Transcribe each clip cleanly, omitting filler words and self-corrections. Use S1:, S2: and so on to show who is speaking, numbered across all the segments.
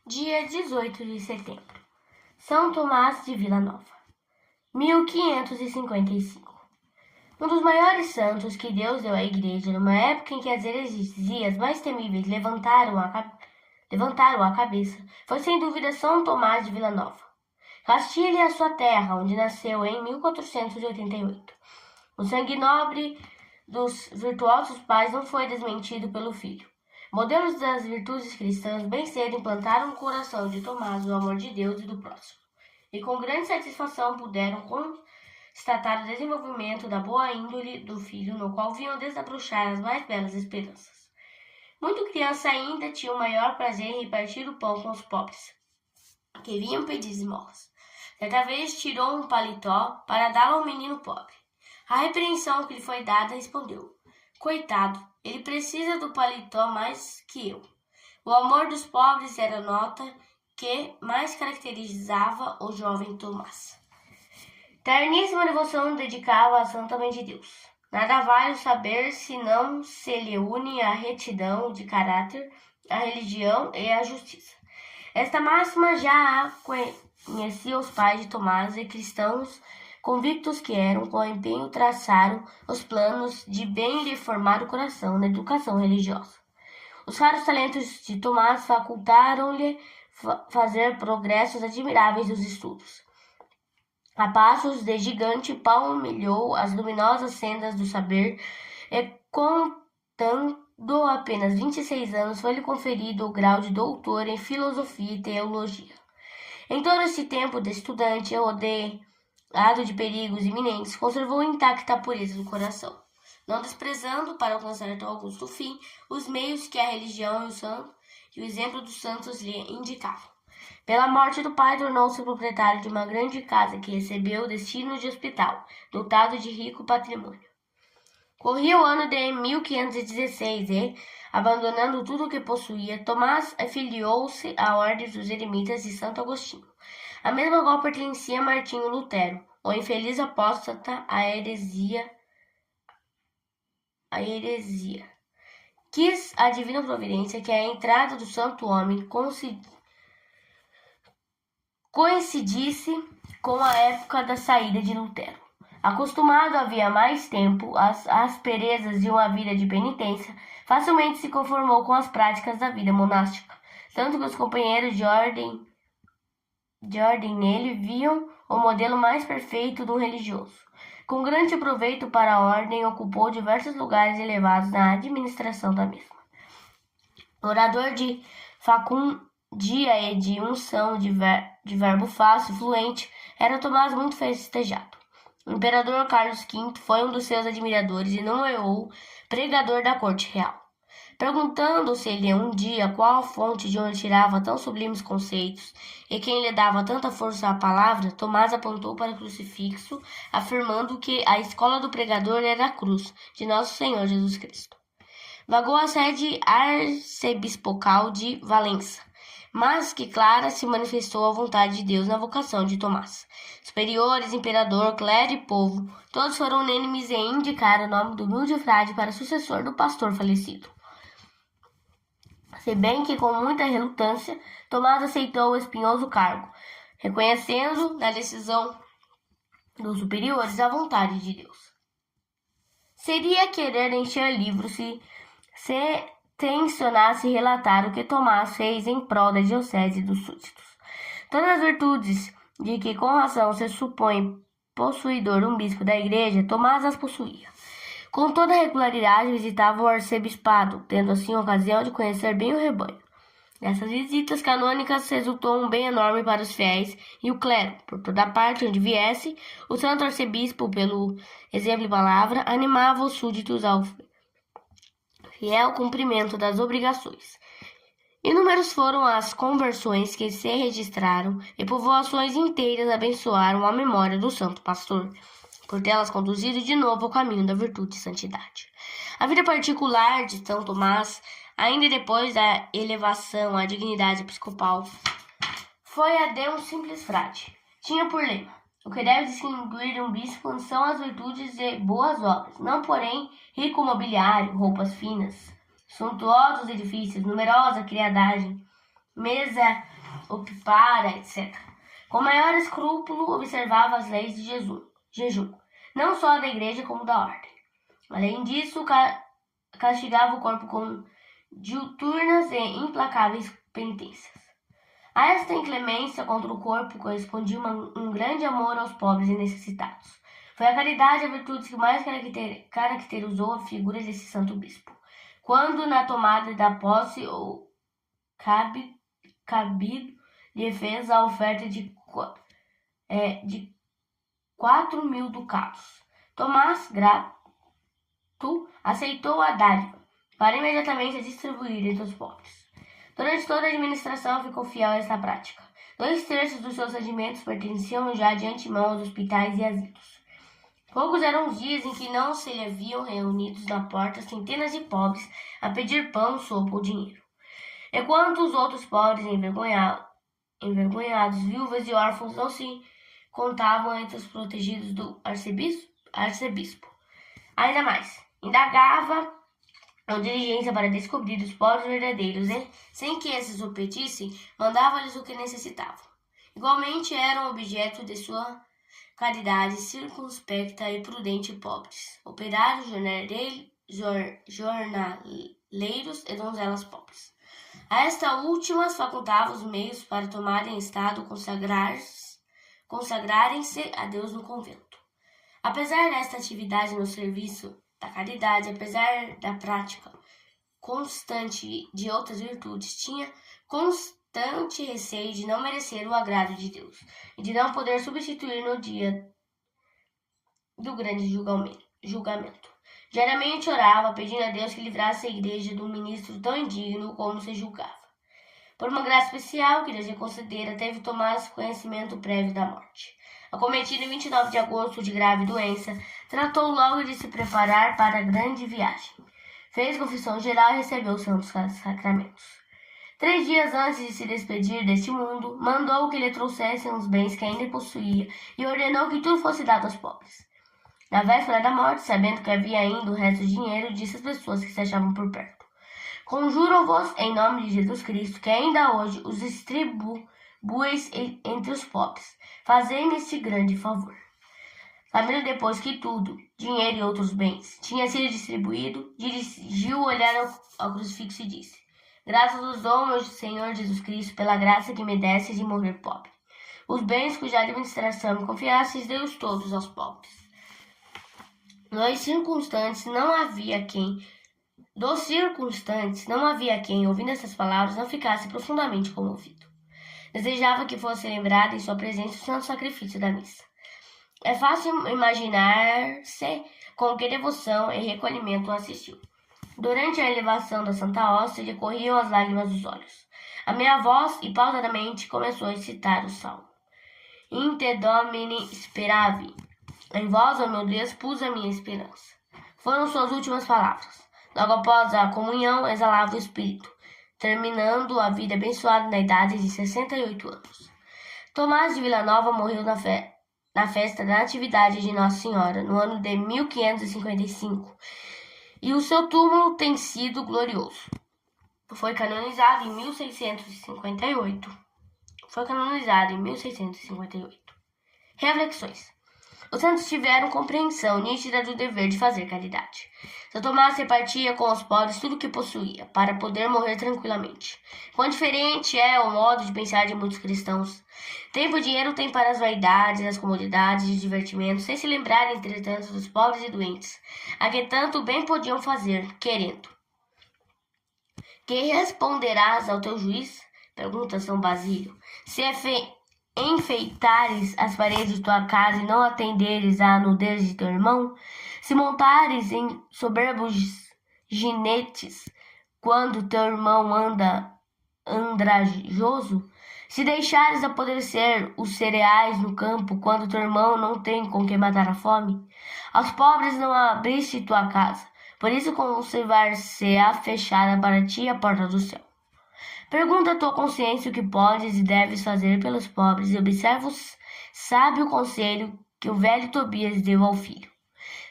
S1: Dia 18 de setembro. São Tomás de Vila Nova, 1555. Um dos maiores santos que Deus deu à Igreja numa época em que as heresias mais temíveis levantaram a cabeça, foi sem dúvida São Tomás de Vila Nova. Castilha é a sua terra, onde nasceu em 1488. O sangue nobre dos virtuosos pais não foi desmentido pelo filho. Modelos das virtudes cristãs bem cedo implantaram no coração de Tomás o amor de Deus e do próximo, e com grande satisfação puderam constatar o desenvolvimento da boa índole do filho, no qual vinham desabrochar as mais belas esperanças. Muito criança ainda, tinha o maior prazer em repartir o pão com os pobres, que vinham pedir esmolas. Certa vez tirou um paletó para dá-lo a um menino pobre. A repreensão que lhe foi dada respondeu: coitado, ele precisa do paletó mais que eu. O amor dos pobres era a nota que mais caracterizava o jovem Tomás. Terníssima devoção dedicava à Santa Mãe de Deus. Nada vale o saber se não se lhe une a retidão de caráter, a religião e a justiça. Esta máxima já a conhecia os pais de Tomás e cristãos convictos que eram, com empenho traçaram os planos de bem lhe formar o coração na educação religiosa. Os raros talentos de Tomás facultaram-lhe fazer progressos admiráveis nos estudos. A passos de gigante, palmilhou as luminosas sendas do saber e, contando apenas 26 anos, foi-lhe conferido o grau de doutor em filosofia e teologia. Em todo esse tempo de estudante, rodeado de perigos iminentes, conservou intacta a pureza do coração, não desprezando, para alcançar tão augusto fim, os meios que a religião e o exemplo dos santos lhe indicavam. Pela morte do pai, tornou-se proprietário de uma grande casa que recebeu o destino de hospital, dotado de rico patrimônio. Corria o ano de 1516 e, abandonando tudo o que possuía, Tomás afiliou-se à Ordem dos Eremitas de Santo Agostinho, a mesma qual pertencia a Martinho Lutero, o infeliz apóstata à heresia. Quis a divina providência que a entrada do santo homem coincidisse com a época da saída de Lutero. Acostumado havia mais tempo às asperezas de uma vida de penitência, facilmente se conformou com as práticas da vida monástica, tanto que os companheiros de ordem nele viam o modelo mais perfeito do religioso. Com grande proveito para a ordem, ocupou diversos lugares elevados na administração da mesma. Orador de facundia e de unção de verbo fácil, fluente, era Tomás muito festejado. O imperador Carlos V foi um dos seus admiradores e nomeou pregador da corte real. Perguntando-se-lhe um dia qual a fonte de onde tirava tão sublimes conceitos e quem lhe dava tanta força à palavra, Tomás apontou para o crucifixo, afirmando que a escola do pregador era a cruz de Nosso Senhor Jesus Cristo. Vagou a sede arcebispocal de Valença, mas que clara se manifestou a vontade de Deus na vocação de Tomás. Superiores, imperador, clero e povo, todos foram unânimes em indicar o nome do humilde frade para sucessor do pastor falecido. Se bem que, com muita relutância, Tomás aceitou o espinhoso cargo, reconhecendo na decisão dos superiores a vontade de Deus. Seria querer encher livro se tensionasse relatar o que Tomás fez em prol da diocese dos súditos. Todas as virtudes de que com razão se supõe possuidor um bispo da igreja, Tomás as possuía. Com toda regularidade visitava o arcebispado, tendo assim ocasião de conhecer bem o rebanho. Nessas visitas canônicas resultou um bem enorme para os fiéis e o clero. Por toda parte onde viesse, o santo arcebispo, pelo exemplo e palavra, animava os súditos ao fiel cumprimento das obrigações. Inúmeras foram as conversões que se registraram e povoações inteiras abençoaram a memória do santo pastor, por telas conduzido de novo ao caminho da virtude e santidade. A vida particular de São Tomás, ainda depois da elevação à dignidade episcopal, foi a de um simples frade. Tinha por lema: o que deve distinguir de um bispo são as virtudes e boas obras, não, porém, rico mobiliário, roupas finas, suntuosos edifícios, numerosa criadagem, mesa ocupada, etc. Com maior escrúpulo, observava as leis de jejum, não só da igreja como da ordem. Além disso, castigava o corpo com diuturnas e implacáveis penitências. A esta inclemência contra o corpo correspondia um grande amor aos pobres e necessitados. Foi a caridade a virtude que mais caracterizou a figura desse santo bispo. Quando, na tomada da posse, o cabido lhe fez a oferta de 4.000 ducados. Tomás, grato, aceitou a dádiva, para imediatamente distribuir entre os pobres. Durante toda a administração ficou fiel a esta prática. 2/3 dos seus rendimentos pertenciam já de antemão aos hospitais e asilos. Poucos eram os dias em que não se lhe haviam reunidos na porta centenas de pobres a pedir pão, sopa ou dinheiro. Enquanto os outros pobres, envergonhados, viúvas e órfãos, não se contavam entre os protegidos do arcebispo. Ainda mais, indagava a diligência para descobrir os pobres verdadeiros e, sem que esses o pedissem, mandava-lhes o que necessitavam. Igualmente eram objeto de sua caridade circunspecta e prudente pobres, operários, jornaleiros e donzelas pobres. A esta últimas facultava os meios para tomarem estado consagrarem-se a Deus no convento. Apesar desta atividade no serviço da caridade, apesar da prática constante de outras virtudes, tinha constante receio de não merecer o agrado de Deus e de não poder substituir no dia do grande julgamento. Diariamente orava, pedindo a Deus que livrasse a igreja de um ministro tão indigno como se julgava. Por uma graça especial que Deus lhe concedera, teve Tomás conhecimento prévio da morte. Acometido em 29 de agosto de grave doença, tratou logo de se preparar para a grande viagem. Fez confissão geral e recebeu os santos sacramentos. 3 dias antes de se despedir deste mundo, mandou que lhe trouxessem os bens que ainda possuía e ordenou que tudo fosse dado aos pobres. Na véspera da morte, sabendo que havia ainda o resto de dinheiro, disse às pessoas que se achavam por perto: Conjuro-vos, em nome de Jesus Cristo, que ainda hoje os distribuis entre os pobres. Fazei-me este grande favor. Sabendo depois que tudo, dinheiro e outros bens, tinha sido distribuído, dirigiu o olhar ao crucifixo e disse: Graças vos dou, meu Senhor Jesus Cristo, pela graça que me destes de morrer pobre. Os bens cuja administração me confiastes, dei-os todos aos pobres. Dos circunstantes, não havia quem, ouvindo essas palavras, não ficasse profundamente comovido. Desejava que fosse lembrado em sua presença o santo sacrifício da missa. É fácil imaginar-se com que devoção e recolhimento o assistiu. Durante a elevação da Santa Hóstia, lhe corriam as lágrimas dos olhos. A minha voz, e pausadamente, começou a citar o salmo. In te Domine speravi. Em vós, ó meu Deus, pus a minha esperança. Foram suas últimas palavras. Logo após a comunhão, exalava o Espírito, terminando a vida abençoada na idade de 68 anos. Tomás de Villanova morreu na festa da Natividade de Nossa Senhora, no ano de 1555, e o seu túmulo tem sido glorioso. Foi canonizado em 1658. Reflexões. Os santos tiveram compreensão nítida do dever de fazer caridade. São Tomás repartia com os pobres tudo o que possuía, para poder morrer tranquilamente. Quão diferente é o modo de pensar de muitos cristãos. Tempo e dinheiro tem para as vaidades, as comodidades e os divertimentos, sem se lembrar, entretanto, dos pobres e doentes, a que tanto bem podiam fazer, querendo. Que responderás ao teu juiz? Pergunta São Basílio. Se enfeitares as paredes de tua casa e não atenderes à nudez de teu irmão, se montares em soberbos ginetes quando teu irmão anda andrajoso, se deixares apodrecer os cereais no campo quando teu irmão não tem com que matar a fome, aos pobres não abriste tua casa, por isso conservar-se-á fechada para ti a porta do céu. Pergunta a tua consciência o que podes e deves fazer pelos pobres e observa o sábio conselho que o velho Tobias deu ao filho.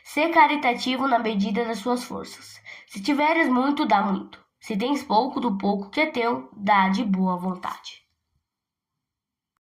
S1: Sê caritativo na medida das suas forças. Se tiveres muito, dá muito. Se tens pouco, do pouco que é teu, dá de boa vontade.